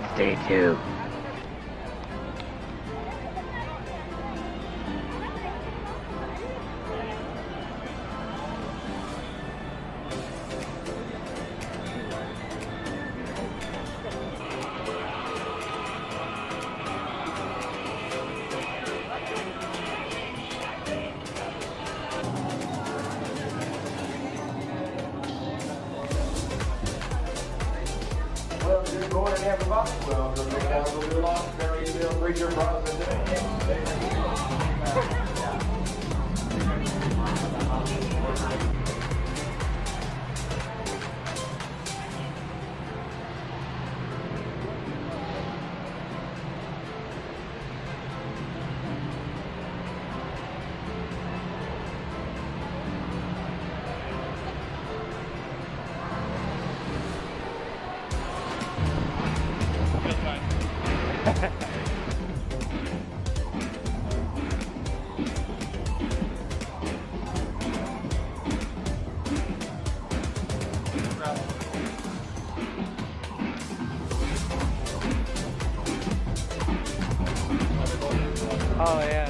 It's day 2. Well, good morning, everybody. Welcome to Castle Lost Berryville Preacher Brothers. Oh yeah.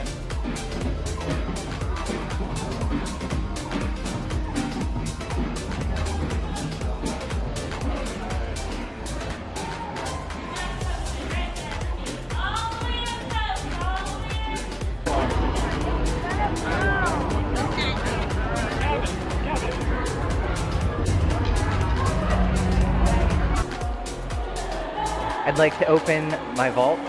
I'd like to open my vault.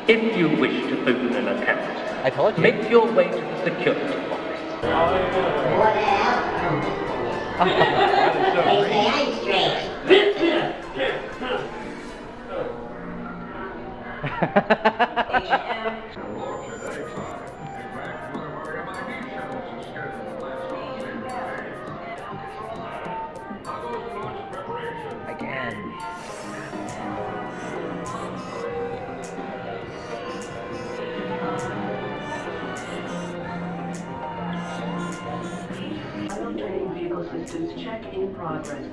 If you wish to open an account, I told you. make your way to the security box. What happened? They say I'm strange. Again. Training vehicle systems check in progress.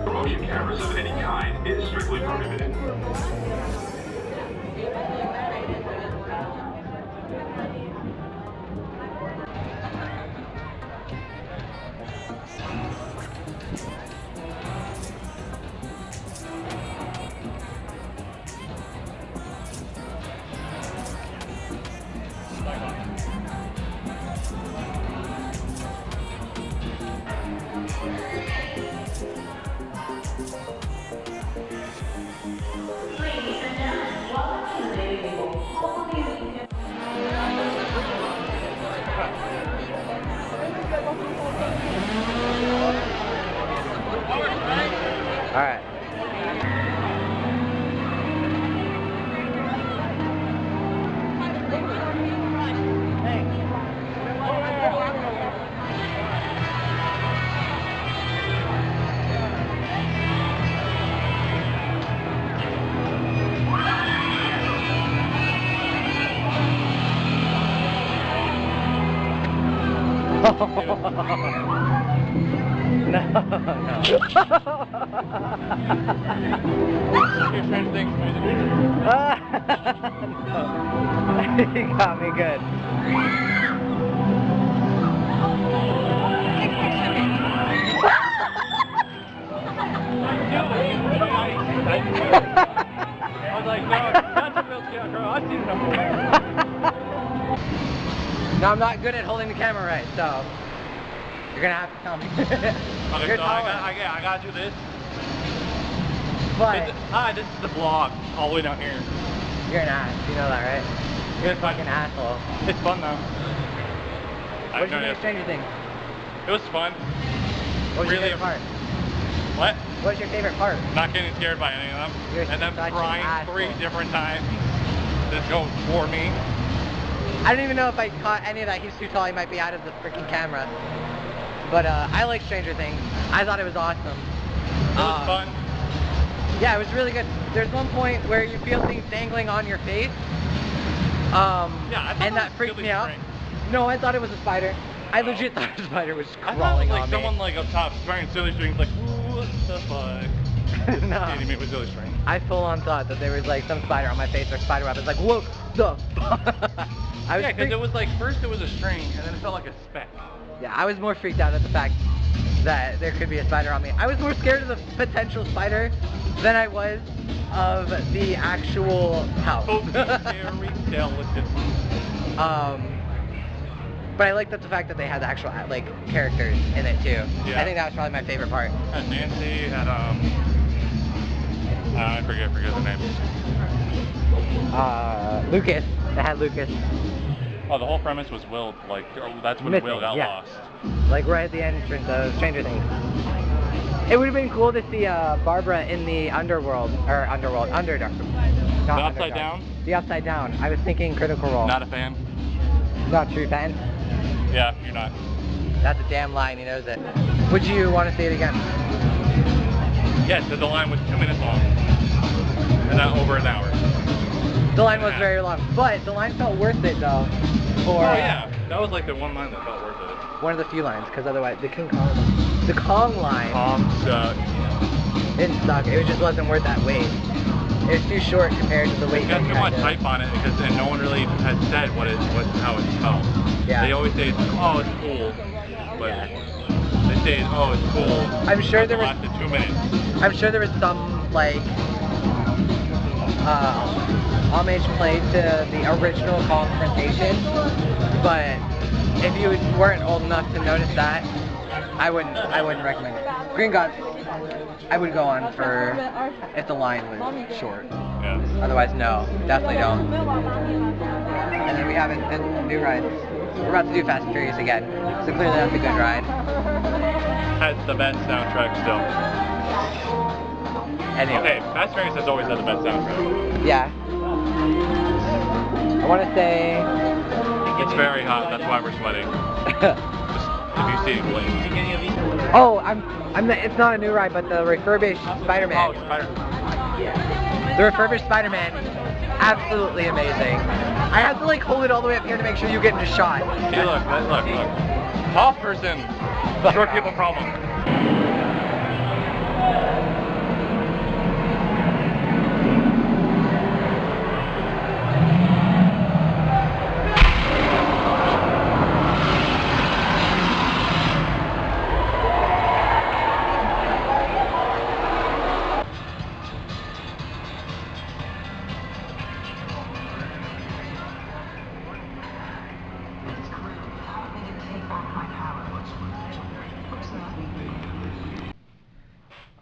Motion cameras of any kind is strictly prohibited. Alright. No, no. You're trying to think of me. No. You got me good. I was like, no, that's a real scarecrow. I've seen it before. No, I'm not good at holding the camera right, so you're gonna have to tell me. Okay, You're so taller. I gotta do this. But Hi, this is the vlog, all the way down here. you're an ass, you know that, right? You're a fucking asshole. It's fun though. What did you think of Stranger Things? It was fun. What was your Really- favorite part? What? What was your favorite part? Not getting scared by any of them. You're and them such an trying asshole. 3 different times to go for me. I don't even know if I caught any of that. He's too tall. He might be out of the freaking camera. But I like Stranger Things. I thought it was awesome. It was fun. Yeah, it was really good. There's one point where you feel things dangling on your face. Yeah, I thought And that was freaked really me out. strange. No, I thought it was a spider. I legit thought a spider was I thought it crawling was like on someone me. like up top wearing silly strings like, ooh, what the fuck? No. Hitting me with silly string. I full on thought that there was like some spider on my face or spider web. It's like, what the fuck? I was Yeah, because freaked- it was like, first it was a string, and then it felt like a speck. Yeah, I was more freaked out at the fact that there could be a spider on me. I was more scared of the potential spider than I was of the actual house. Oh, very delicate. But I liked the fact that they had the actual like characters in it too. Yeah. I think that was probably my favorite part. Had Nancy, had I forget the name. Lucas. They had Lucas. Oh, the whole premise was Will, like, that's when Missing, Will got yeah. lost. Like right at the entrance of Stranger Things. It would have been cool to see Barbara in the underworld, or Underdark. Not The Upside Underdark. Down? The Upside Down. I was thinking Critical Role. Not a fan. Not a true fan. Yeah, you're not. That's a damn line, he knows it. Would you want to see it again? Yes, the line was 2 minutes long. And not over an hour. The line was very long, but the line felt worth it though. For Oh yeah, that was like the one line that felt worth it. one of the few lines, because otherwise the Kong line Sucked. didn't suck. It just wasn't worth that weight. It was too short compared to the weight. It's got that too you much had to- hype on it because and no one really has said how it's spelled. Yeah. They always say, oh, it's cool. But Yeah. they say, oh, it's cool. I'm sure there It was. lasted 2 minutes. I'm sure there was some like homage played to the original confrontation, but if you weren't old enough to notice that, I wouldn't recommend it. Green Gods, I would go on for if the line was short. Yeah. Otherwise, no, definitely don't. And then we have a new ride. We're about to do Fast and Furious again, so clearly that's a good ride. Has the best soundtrack still. Anyway, Okay, Fast and Furious has always had the best soundtrack. yeah. I want to say. It's very hot, that's why we're sweating. If you see it blink. Oh, it's not a new ride, but the refurbished Spider-Man. Oh, Spider. The refurbished Spider-Man, absolutely amazing. I have to like hold it all the way up here to make sure you get in a shot. See, look. Tall person, short people problem.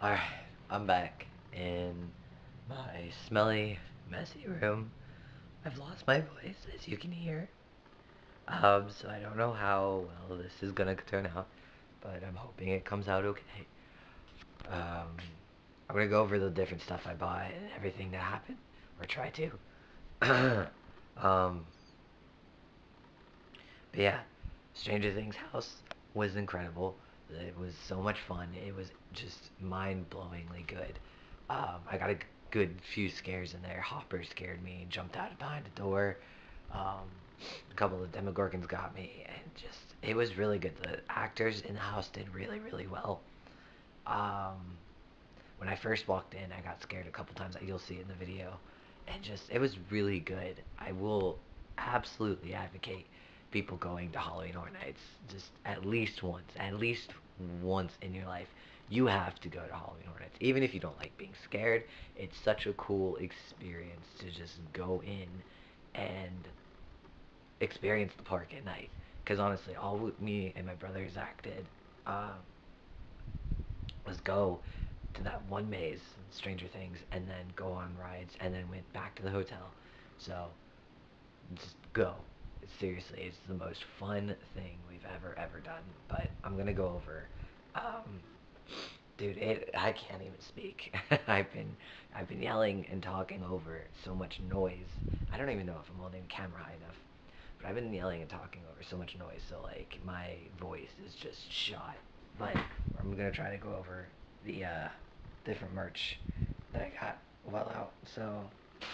Alright, I'm back in my smelly, messy room. I've lost my voice, as you can hear. So I don't know how well this is gonna turn out, but I'm hoping it comes out okay. I'm gonna go over the different stuff I bought and everything that happened, or try to. But yeah, Stranger Things house was incredible. It was so much fun. It was just mind-blowingly good. I got a good few scares in there. Hopper scared me, jumped out of behind the door. A couple of Demogorgons got me, and just, it was really good. The actors in the house did really, really well. When I first walked in, I got scared a couple times. You'll see it in the video. And just, it was really good. I will absolutely advocate people going to Halloween Horror Nights just at least once in your life. You have to go to Halloween Horror Nights. Even if you don't like being scared, it's such a cool experience to just go in and experience the park at night. Because honestly, all me and my brother Zach did was go to that one maze, Stranger Things, and then go on rides, and then went back to the hotel. So just go. Seriously, it's the most fun thing we've ever done. But I'm gonna go over. Um, Dude, I can't even speak. I've been yelling and talking over so much noise. I don't even know if I'm holding the camera high enough. But I've been yelling and talking over so much noise, so like my voice is just shot. But I'm gonna try to go over the different merch that I got well out. So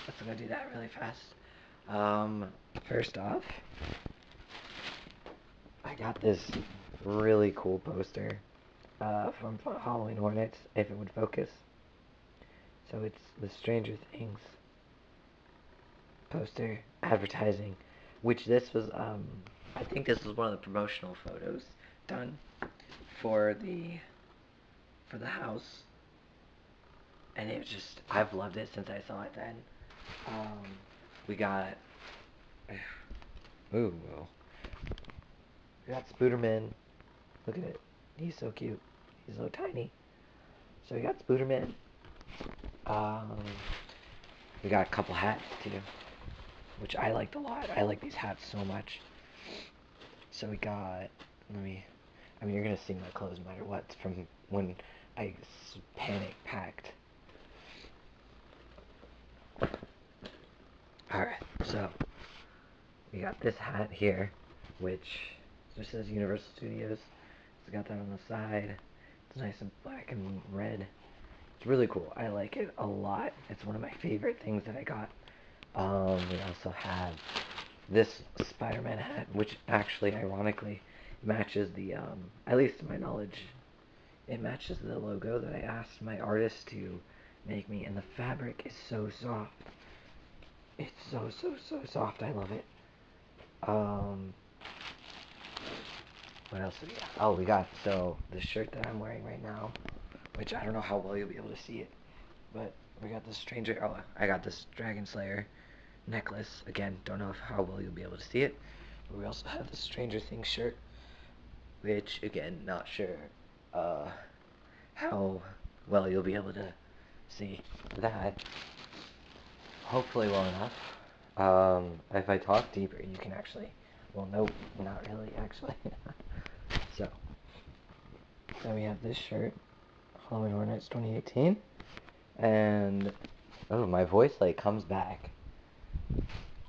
let's go do that really fast. First off, I got this really cool poster from Halloween Hornets, if it would focus. So it's the Stranger Things poster advertising, which this was, I think this was one of the promotional photos done for the house, and it was just, I've loved it since I saw it then. We got, ooh, well, we got Spooderman. Look at it, he's so cute. He's so tiny. So we got Spooderman. Um, we got a couple hats too, which I liked a lot. I like these hats so much. So we got, I mean, you're gonna see my clothes no matter what from when I panic packed. Alright, so we got this hat here, which just says Universal Studios. It's got that on the side. It's nice and black and red. It's really cool. I like it a lot. It's one of my favorite things that I got. We also have this Spider-Man hat, which actually, ironically, matches the, at least to my knowledge, it matches the logo that I asked my artist to make me, and the fabric is so soft. It's so soft. I love it. What else do we got? Oh, we got, so, the shirt that I'm wearing right now, which I don't know how well you'll be able to see it, but we got this I got this Dragon Slayer necklace. Again, don't know how well you'll be able to see it. But we also have the Stranger Things shirt, which, again, not sure how well you'll be able to see that. Hopefully well enough. If I talk deeper, you can actually, well, nope, not really, actually. So, then we have this shirt, Halloween Hornets 2018, and, oh, my voice, like, comes back,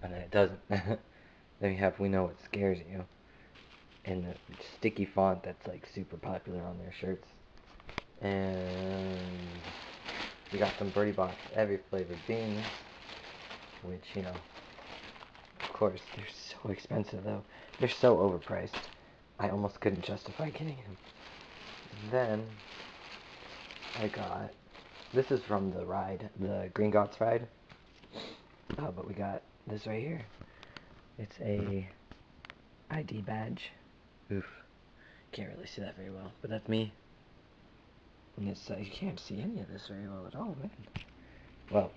and then it doesn't. Then we have We Know What Scares You, in the sticky font that's, like, super popular on their shirts. And we got some Birdie Box every flavored beans, which, you know, of course, they're so expensive though. They're so overpriced. I almost couldn't justify getting them. And then I got, this is from the ride, the Green Gots ride. But we got this right here. It's a ID badge. Oof. Can't really see that very well, but that's me. And it's, you can't see any of this very well at all, man. Well,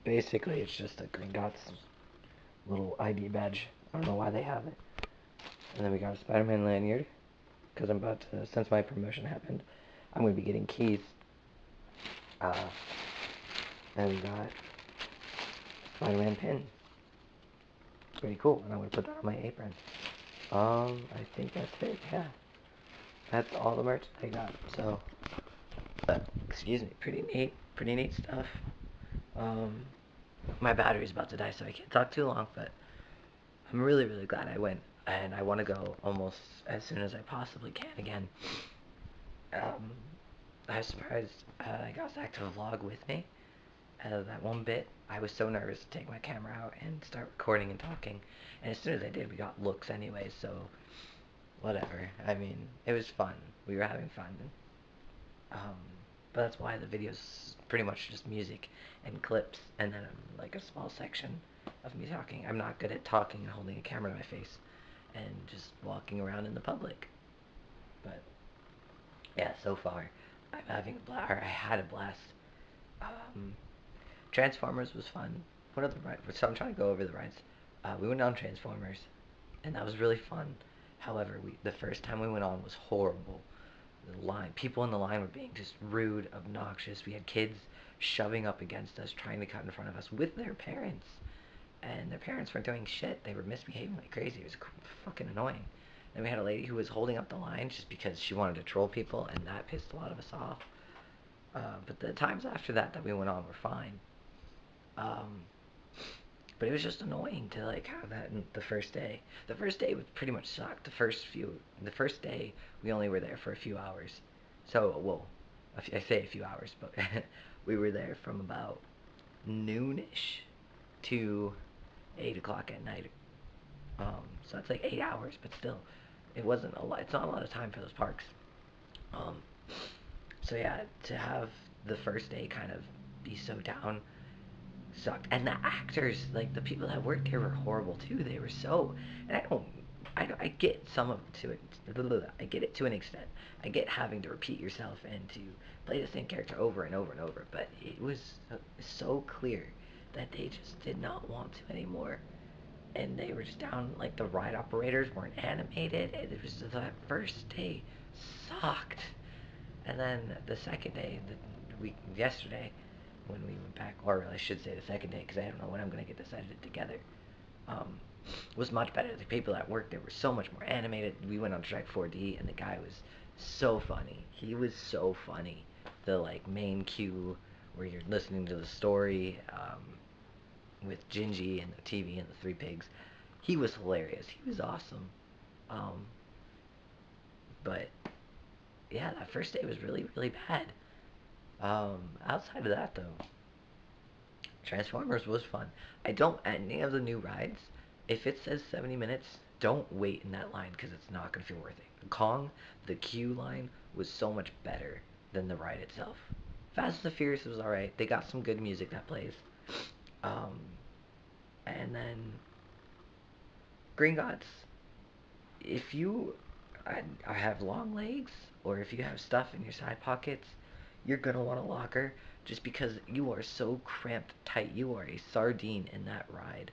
basically it's just a Green Gots little ID badge. I don't know why they have it. And then we got a Spider-Man lanyard, because I'm about to, since my promotion happened, I'm going to be getting keys. And we got Spider-Man pin. Pretty cool, and I'm going to put that on my apron. I think that's it, yeah. That's all the merch I got, so, excuse me, pretty neat stuff. My battery's about to die, so I can't talk too long, but I'm really glad I went, and I want to go almost as soon as I possibly can again. I was surprised I got Zach to vlog with me. That one bit, I was so nervous to take my camera out and start recording and talking, and as soon as I did, we got looks anyway, so whatever. I mean, it was fun. We were having fun. But that's why the video's pretty much just music and clips, and then like a small section of me talking. I'm not good at talking and holding a camera to my face and just walking around in the public. But yeah, so far I'm having a blast. I had a blast. Transformers was fun. What other rides? So I'm trying to go over the rides. We went on Transformers, and that was really fun. However, the first time we went on was horrible. The line, people in the line were being just rude, obnoxious. We had kids shoving up against us, trying to cut in front of us with their parents, and their parents weren't doing shit. They were misbehaving like crazy. It was fucking annoying. Then we had a lady who was holding up the line just because she wanted to troll people, and that pissed a lot of us off. But the times after that we went on were fine. Um, but it was just annoying to like have that in the first day. The first day was pretty much sucked. The first day we only were there for a few hours. So, well, I say a few hours, but we were there from about noonish to 8 o'clock at night. So that's like 8 hours, but still, it wasn't a lot. It's not a lot of time for those parks. Um, so yeah, to have the first day kind of be so down sucked. And the actors, like the people that worked there, were horrible too. They were so, and I get some of to it. I get it to an extent. I get having to repeat yourself and to play the same character over and over and over. But it was so clear that they just did not want to anymore. And they were just down, like the ride operators weren't animated. It was just, that first day sucked. And then the second day, yesterday, when we went back, or I should say the second day, because I don't know when I'm going to get this edited together, was much better. The people that worked there were so much more animated. We went on Shrek 4D, and the guy was so funny. He was so funny. The like main cue where you're listening to the story with Gingy and the TV and the three pigs, he was hilarious. He was awesome. Um, but yeah, that first day was really really bad. Outside of that though, Transformers was fun. I don't any of the new rides. If it says 70 minutes, don't wait in that line because it's not gonna feel worth it. Kong, the queue line was so much better than the ride itself. Fast and the Furious was alright. They got some good music that plays. Um, and then Green Gods. If you have long legs, or if you have stuff in your side pockets, you're gonna want a locker just because you are so cramped tight. You are a sardine in that ride,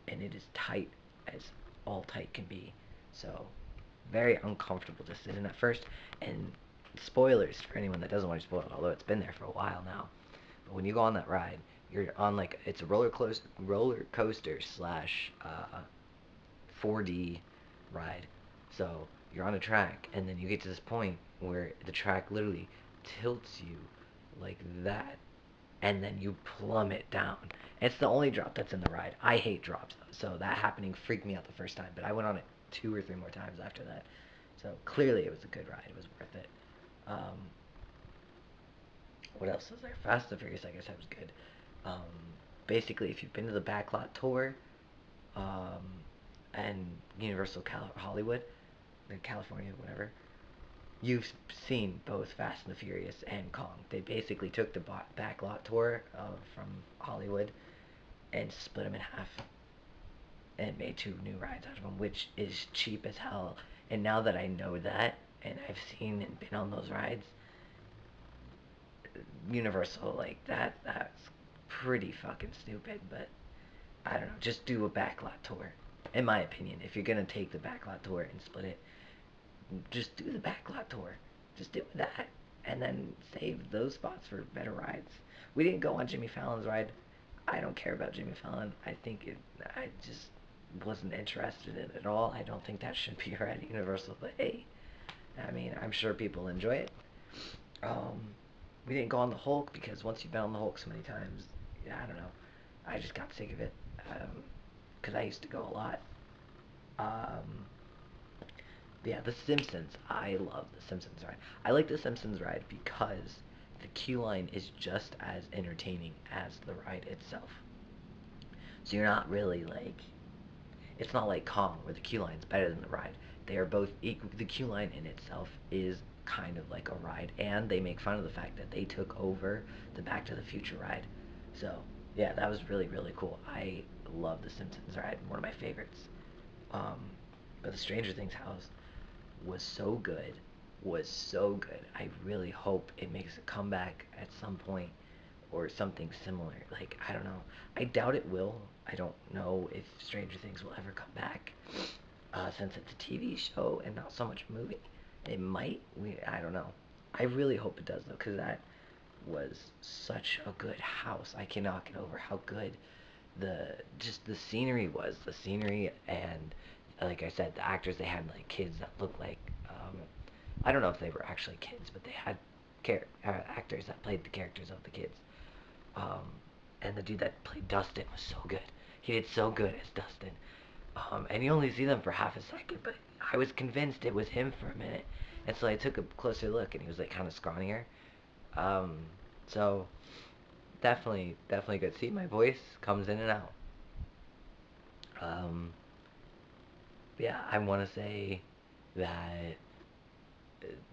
and it is tight as all tight can be. So, very uncomfortable to sit in at first. And spoilers for anyone that doesn't want to spoil it, although it's been there for a while now. But when you go on that ride, you're on like it's a roller coaster slash 4D ride. So you're on a track, and then you get to this point where the track literally tilts you like that, and then you plummet down. It's the only drop that's in the ride. I hate drops, so that happening freaked me out the first time, but I went on it 2 or 3 more times after that. So clearly it was a good ride. It was worth it. Um, what else was there? Fast and Furious, I guess that was good. Um, Basically, if you've been to the Backlot tour um, and Universal Hollywood, California, whatever, you've seen both Fast and the Furious and Kong. They basically took the Backlot tour from Hollywood and split them in half and made 2 new rides out of them, which is cheap as hell. And now that I know that, and I've seen and been on those rides, Universal, like that's pretty fucking stupid. But I don't know, just do a Backlot tour. In my opinion, if you're gonna take the Backlot tour and split it, just do the Backlot tour. Just do that, and then save those spots for better rides. We didn't go on Jimmy Fallon's ride. I don't care about Jimmy Fallon. I just wasn't interested in it at all. I don't think that should be a ride at Universal. But hey, I mean, I'm sure people enjoy it. Um, we didn't go on the Hulk because once you've been on the Hulk so many times, yeah, I don't know. I just got sick of it because I used to go a lot. Um, yeah, The Simpsons. I love The Simpsons ride. I like The Simpsons ride because the queue line is just as entertaining as the ride itself. So you're not really like, it's not like Kong where the queue line's better than the ride. They are both equal. The queue line in itself is kind of like a ride, and they make fun of the fact that they took over the Back to the Future ride. So yeah, that was really really cool. I love The Simpsons ride, one of my favorites. Um, but the Stranger Things house was so good, was so good. I really hope it makes a comeback at some point, or something similar. Like, I don't know. I doubt it will. I don't know if Stranger Things will ever come back, since it's a TV show and not so much a movie. It might. I don't know. I really hope it does though, because that was such a good house. I cannot get over how good the scenery was. The scenery, and like I said, the actors, they had like kids that looked like, I don't know if they were actually kids, but they had actors that played the characters of the kids. Um, and the dude that played Dustin was so good. He did so good as Dustin. And you only see them for half a second, but I was convinced it was him for a minute. And so I took a closer look, and he was like kind of scrawnier. Um, so definitely good. See, my voice comes in and out. Um, yeah, I want to say that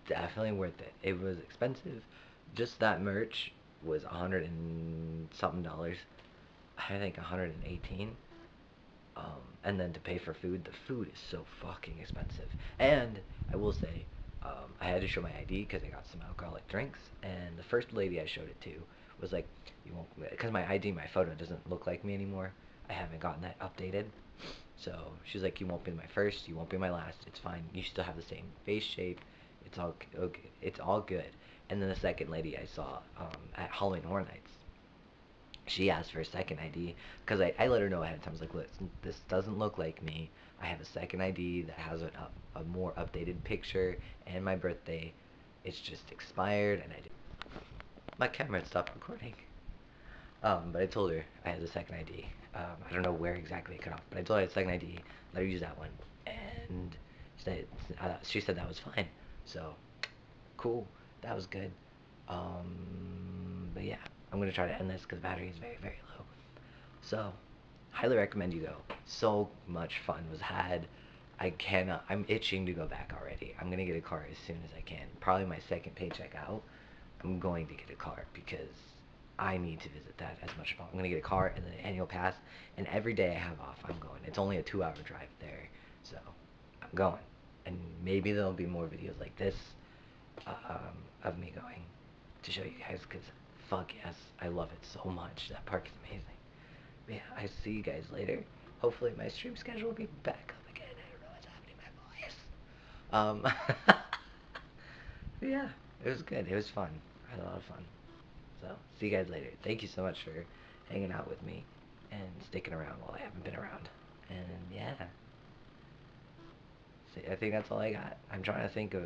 definitely worth it. It was expensive. Just that merch was 100 and something dollars. I think 118. And then to pay for food, the food is so fucking expensive. And I will say, I had to show my ID because I got some alcoholic drinks. And the first lady I showed it to was like, "You won't," because my ID, my photo doesn't look like me anymore. I haven't gotten that updated. So she's like, "You won't be my first, you won't be my last. It's fine. You still have the same face shape. It's all okay. It's all good." And then the second lady I saw, at Halloween Horror Nights, she asked for a second ID because I let her know ahead of time. I was like, "Look, this doesn't look like me. I have a second ID that has a more updated picture and my birthday. It's just expired, and my camera had stopped recording." But I told her I had the second ID. I don't know where exactly it cut off, but I told her I had the second ID. Let her use that one, and she said that was fine. So cool, that was good. But yeah, I'm gonna try to end this because battery is very low. So highly recommend you go. So much fun was had. I cannot. I'm itching to go back already. I'm gonna get a car as soon as I can. Probably my second paycheck out. I'm going to get a car because I need to visit that as much as possible. I'm gonna get a car and then an annual pass, and every day I have off, I'm going. It's only a 2-hour drive there, so I'm going. And maybe there'll be more videos like this, of me going to show you guys, because fuck yes, I love it so much. That park is amazing. But yeah, I see you guys later. Hopefully my stream schedule will be back up again. I don't know what's happening to my voice. Yeah, it was good. It was fun. I had a lot of fun. So, see you guys later. Thank you so much for hanging out with me and sticking around while I haven't been around. And yeah, see, I think that's all I got. I'm trying to think of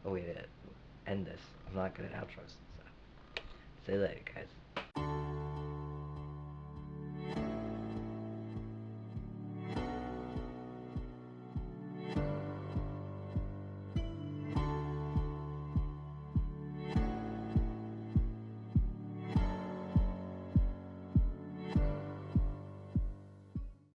a way to end this. I'm not good at outros. So, see you later, guys.